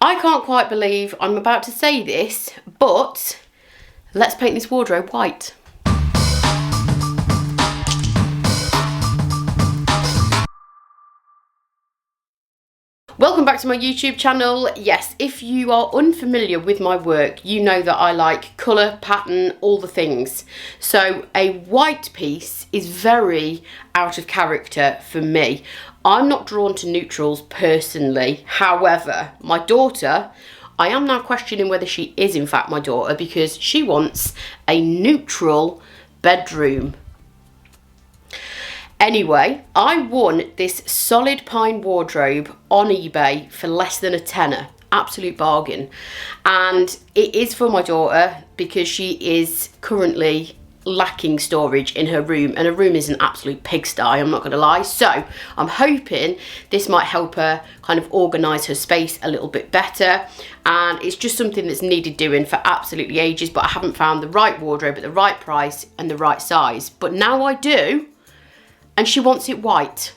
I can't quite believe I'm about to say this, but let's paint this wardrobe white. Welcome back to my YouTube channel. Yes, if you are unfamiliar with my work, you know that I like colour, pattern, all the things. So a white piece is very out of character for me. I'm not drawn to neutrals personally. However, my daughter, I am now questioning whether she is in fact my daughter, because she wants a neutral bedroom. Anyway, I won this solid pine wardrobe on eBay for less than a tenner. Absolute bargain. And it is for my daughter because she is currently lacking storage in her room, and her room is an absolute pigsty, I'm not going to lie. So I'm hoping this might help her kind of organise her space a little bit better, and it's just something that's needed doing for absolutely ages, but I haven't found the right wardrobe at the right price and the right size. But now I do. And she wants it white,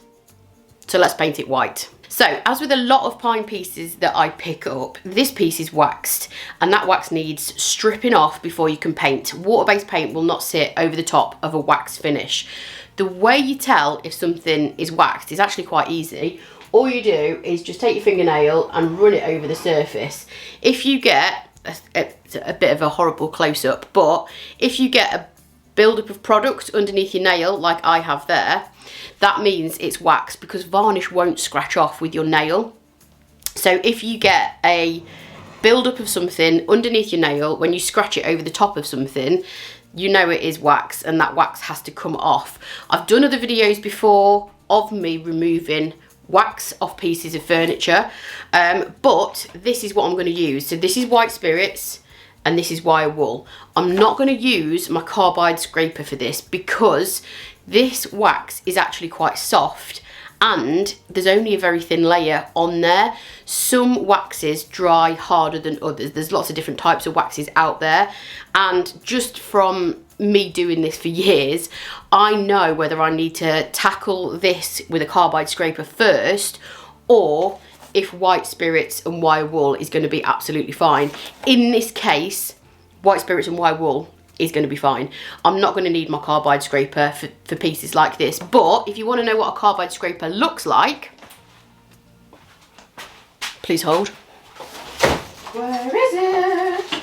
so let's paint it white. So, as with a lot of pine pieces that I pick up, this piece is waxed, and that wax needs stripping off before you can paint. Water-based paint will not sit over the top of a wax finish. The way you tell if something is waxed is actually quite easy. All you do is just take your fingernail and run it over the surface. If you get a bit of a horrible close-up, but if you get a build-up of product underneath your nail like I have there, that means it's wax, because varnish won't scratch off with your nail. So if you get a build-up of something underneath your nail, when you scratch it over the top of something, you know it is wax, and that wax has to come off. I've done other videos before of me removing wax off pieces of furniture, but this is what I'm going to use. So this is white spirits, and this is wire wool. I'm not going to use my carbide scraper for this because this wax is actually quite soft, and there's only a very thin layer on there. Some waxes dry harder than others. There's lots of different types of waxes out there, and just from me doing this for years, I know whether I need to tackle this with a carbide scraper first, or if white spirits and wire wool is going to be absolutely fine. In this case, white spirits and wire wool is going to be fine. I'm not going to need my carbide scraper for pieces like this, but if you want to know what a carbide scraper looks like, please hold. Where is it?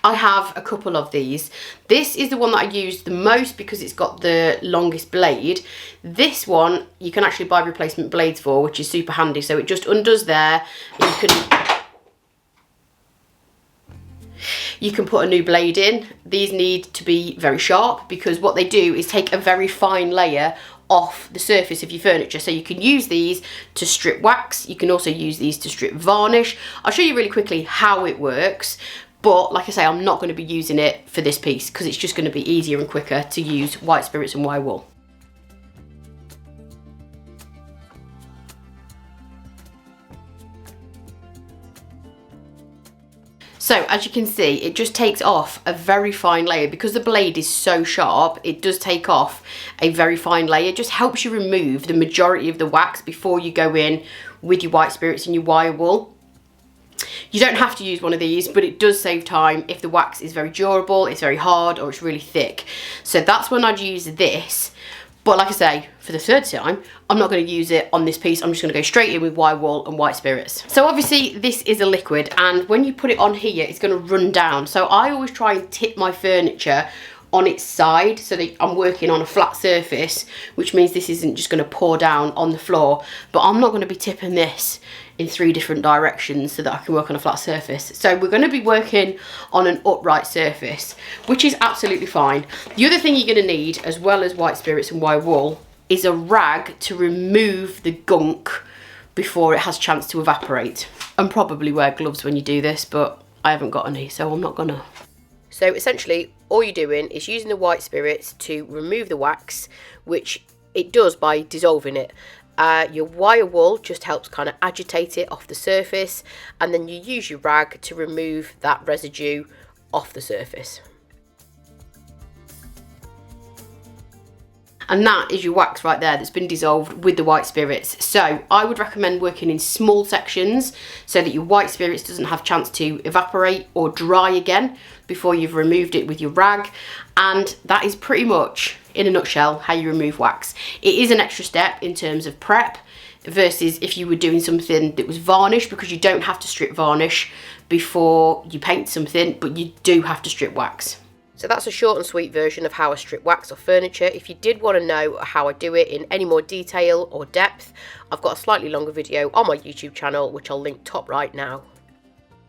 I have a couple of these. This is the one that I use the most because it's got the longest blade. This one you can actually buy replacement blades for, which is super handy. So it just undoes there. You can put a new blade in. These need to be very sharp because what they do is take a very fine layer off the surface of your furniture. So you can use these to strip wax. You can also use these to strip varnish. I'll show you really quickly how it works. But like I say, I'm not going to be using it for this piece because it's just going to be easier and quicker to use white spirits and wire wool. So as you can see, it just takes off a very fine layer. Because the blade is so sharp, it does take off a very fine layer. It just helps you remove the majority of the wax before you go in with your white spirits and your wire wool. You don't have to use one of these, but it does save time if the wax is very durable, it's very hard, or it's really thick. So that's when I'd use this. But like I say, for the third time, I'm not going to use it on this piece. I'm just going to go straight in with wire wool and white spirits. So obviously this is a liquid, and when you put it on here, it's going to run down. So I always try and tip my furniture on its side so that I'm working on a flat surface, which means this isn't just going to pour down on the floor. But I'm not going to be tipping this in 3 different directions so that I can work on a flat surface. So we're going to be working on an upright surface, which is absolutely fine. The other thing you're going to need, as well as white spirits and wire wool, is a rag to remove the gunk before it has a chance to evaporate. And probably wear gloves when you do this, but I haven't got any, so I'm not gonna. So essentially, all you're doing is using the white spirits to remove the wax, which it does by dissolving it. Your wire wool just helps kind of agitate it off the surface, and then you use your rag to remove that residue off the surface. And that is your wax right there that's been dissolved with the white spirits. So I would recommend working in small sections so that your white spirits doesn't have a chance to evaporate or dry again before you've removed it with your rag. And that is pretty much, in a nutshell, how you remove wax. It is an extra step in terms of prep versus if you were doing something that was varnish, because you don't have to strip varnish before you paint something, but you do have to strip wax. So that's a short and sweet version of how I strip wax off furniture. If you did want to know how I do it in any more detail or depth, I've got a slightly longer video on my YouTube channel, which I'll link top right now.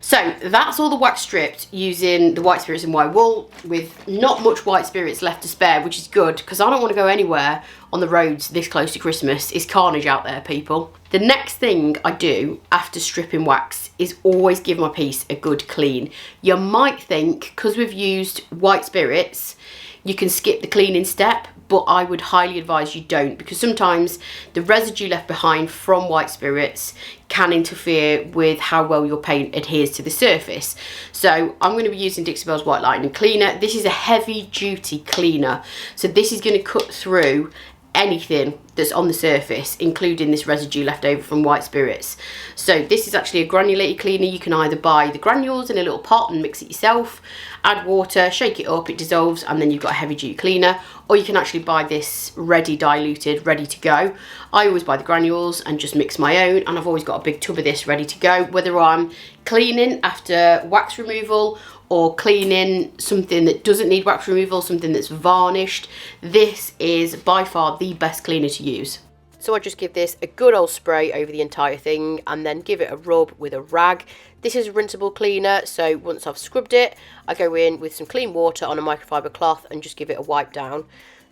So that's all the wax stripped using the white spirits and white wool, with not much white spirits left to spare, which is good because I don't want to go anywhere on the roads this close to Christmas. It's carnage out there, people. The next thing I do after stripping wax is always give my piece a good clean. You might think, because we've used white spirits, you can skip the cleaning step, but I would highly advise you don't, because sometimes the residue left behind from white spirits can interfere with how well your paint adheres to the surface. So I'm going to be using Dixie Belle's White Lightning Cleaner. This is a heavy duty cleaner, so this is going to cut through anything that's on the surface, including this residue left over from white spirits. So this is actually a granulated cleaner. You can either buy the granules in a little pot and mix it yourself, add water, shake it up, it dissolves, and then you've got a heavy duty cleaner. Or you can actually buy this ready diluted, ready to go. I always buy the granules and just mix my own, and I've always got a big tub of this ready to go, whether I'm cleaning after wax removal or cleaning something that doesn't need wax removal, something that's varnished. This is by far the best cleaner to use. So I just give this a good old spray over the entire thing and then give it a rub with a rag. This is a rinsable cleaner, so once I've scrubbed it, I go in with some clean water on a microfiber cloth and just give it a wipe down.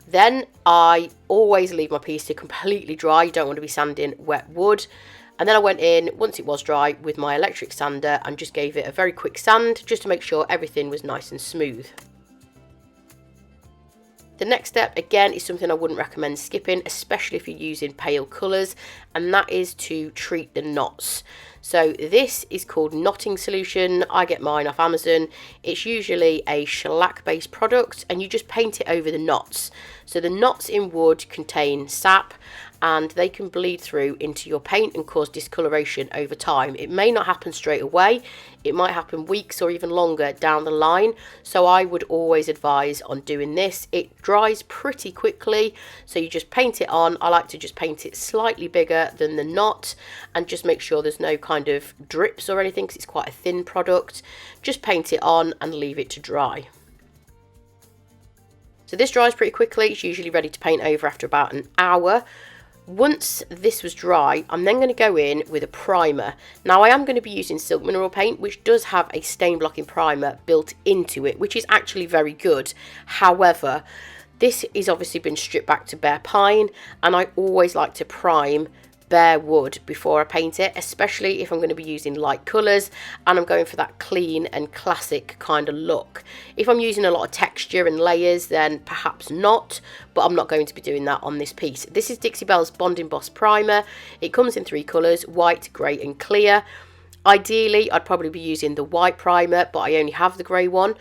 Then I always leave my piece to completely dry. You don't want to be sanding wet wood. And then I went in, once it was dry, with my electric sander and just gave it a very quick sand just to make sure everything was nice and smooth. The next step, again, is something I wouldn't recommend skipping, especially if you're using pale colours, and that is to treat the knots. So this is called knotting solution. I get mine off Amazon. It's usually a shellac based product, and you just paint it over the knots. So the knots in wood contain sap, and they can bleed through into your paint and cause discoloration over time. It may not happen straight away. It might happen weeks or even longer down the line. So I would always advise on doing this. It dries pretty quickly, so you just paint it on. I like to just paint it slightly bigger than the knot and just make sure there's no kind of drips or anything, because it's quite a thin product. Just paint it on and leave it to dry. So this dries pretty quickly. It's usually ready to paint over after about an hour. Once this was dry, I'm then going to go in with a primer. Now I am going to be using Silk Mineral paint, which does have a stain blocking primer built into it, which is actually very good. However, this is obviously been stripped back to bare pine, and I always like to prime bare wood before I paint it, especially if I'm going to be using light colours and I'm going for that clean and classic kind of look. If I'm using a lot of texture and layers, then perhaps not, but I'm not going to be doing that on this piece. This is Dixie Belle's Bond Emboss Primer. It comes in 3 colours, white, grey and clear. Ideally, I'd probably be using the white primer, but I only have the grey one,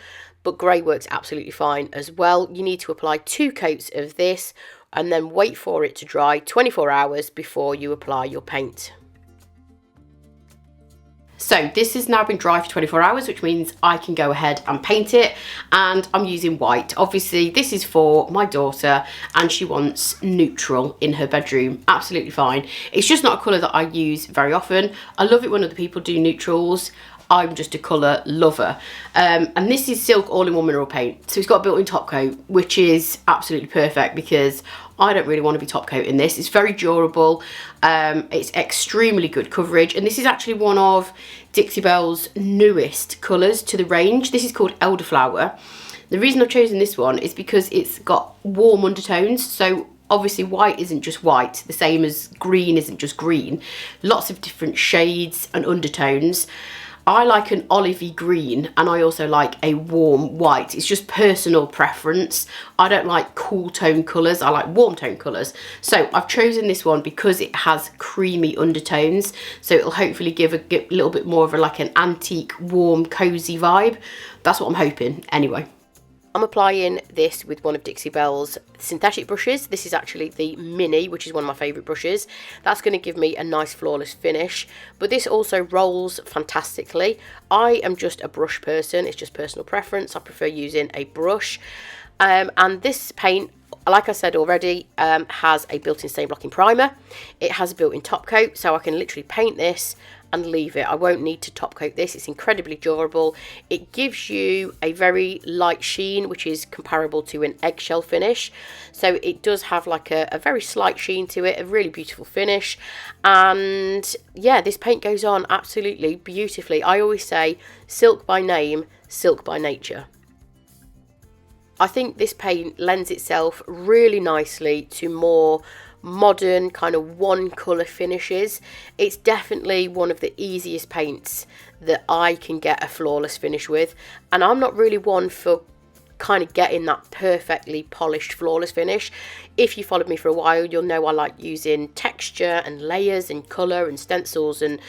but grey works absolutely fine as well. You need to apply 2 coats of this and then wait for it to dry 24 hours before you apply your paint. So this has now been dry for 24 hours, which means I can go ahead and paint it, and I'm using white. Obviously this is for my daughter and she wants neutral in her bedroom. Absolutely fine. It's just not a colour that I use very often. I love it when other people do neutrals. I'm just a colour lover. And this is Silk all-in-one mineral paint. So it's got a built-in top coat, which is absolutely perfect because I don't really want to be top coating this. It's very durable. It's extremely good coverage. And this is actually one of Dixie Belle's newest colours to the range. This is called Elderflower. The reason I've chosen this one is because it's got warm undertones. So obviously white isn't just white, the same as green isn't just green. Lots of different shades and undertones. I like an olivey green, and I also like a warm white. It's just personal preference. I don't like cool tone colours, I like warm tone colours. So I've chosen this one because it has creamy undertones, so it'll hopefully give a little bit more of like an antique, warm, cosy vibe. That's what I'm hoping anyway. I'm applying this with one of Dixie Belle's synthetic brushes. This is actually the Mini, which is one of my favourite brushes. That's going to give me a nice flawless finish, but this also rolls fantastically. I am just a brush person, it's just personal preference. I prefer using a brush. And this paint, like I said already, has a built-in stain blocking primer. It has a built-in top coat, so I can literally paint this and leave it. I won't need to top coat this. It's incredibly durable. It gives you a very light sheen, which is comparable to an eggshell finish. So it does have like a very slight sheen to it, a really beautiful finish. And yeah, this paint goes on absolutely beautifully. I always say silk by name, silk by nature. I think this paint lends itself really nicely to more modern kind of one colour finishes. It's definitely one of the easiest paints that I can get a flawless finish with, and I'm not really one for kind of getting that perfectly polished flawless finish. If you followed me for a while, you'll know I like using texture and layers and colour and stencils and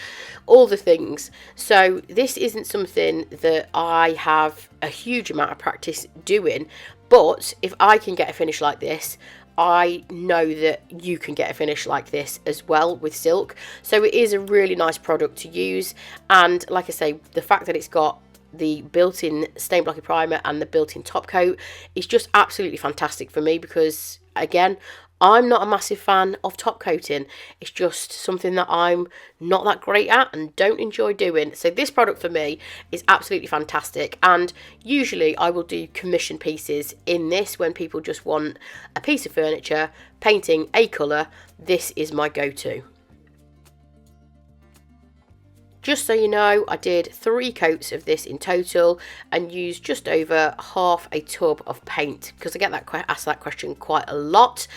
all the things. So this isn't something that I have a huge amount of practice doing, but if I can get a finish like this, I know that you can get a finish like this as well with silk. So it is a really nice product to use, and like I say, the fact that it's got the built-in stain blocking primer and the built-in top coat is just absolutely fantastic for me, because again, I'm not a massive fan of top coating. It's just something that I'm not that great at and don't enjoy doing. So this product for me is absolutely fantastic. And usually I will do commission pieces in this when people just want a piece of furniture, painting a colour. This is my go-to. Just so you know, I did 3 coats of this in total and used just over half a tub of paint, because I get asked that question quite a lot.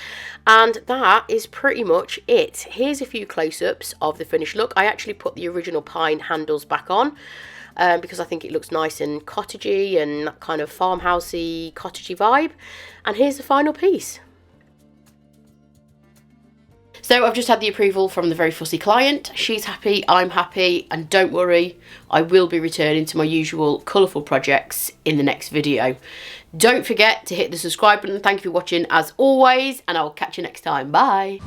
And that is pretty much it. Here's a few close-ups of the finished look. I actually put the original pine handles back on because I think it looks nice and cottagey and that kind of farmhousey, cottagey vibe. And here's the final piece. So I've just had the approval from the very fussy client. She's happy, I'm happy, and don't worry, I will be returning to my usual colourful projects in the next video. Don't forget to hit the subscribe button. Thank you for watching as always, and I'll catch you next time. Bye.